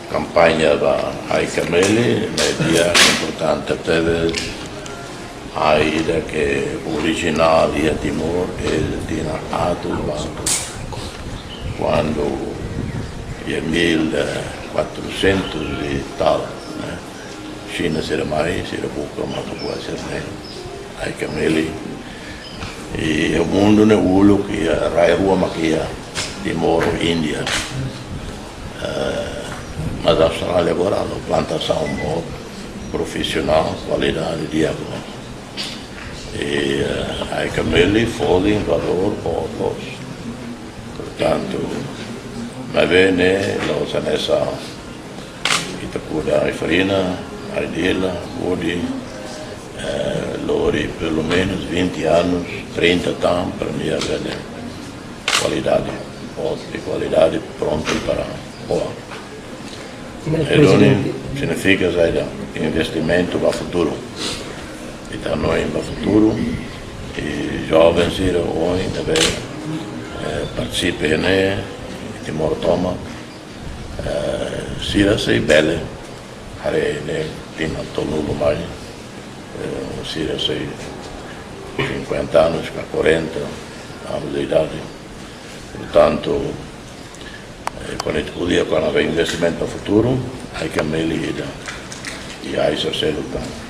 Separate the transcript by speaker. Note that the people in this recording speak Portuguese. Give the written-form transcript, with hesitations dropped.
Speaker 1: campagna ai cameli, media importante per Aida che originale a Timor e di Atu quando nel 1400 e tal, Cina si era mai, si era poco, ma può essere ai cameli e o mundo ne ulo che rai Roma che Timor, India, mas a Austrália agora a plantação profissional, qualidade de água. E ai cameli fodem valor outros. Portanto, ma bene, lo nessa Itapura ai farina, ai dela, odi, lori pelo menos 20 anos, 30 anos para mim avere qualidade, di qualidade pronto para ora. E non significa che investimento va futuro. Então noi va futuro, i giovani oggi partecipano Timor Toma, sei belle, ne tima tonulo mai, sei 50 anni, 40 anni di età. Portanto, quando aveva investimento futuro, ai cameli e ai sacerdoti.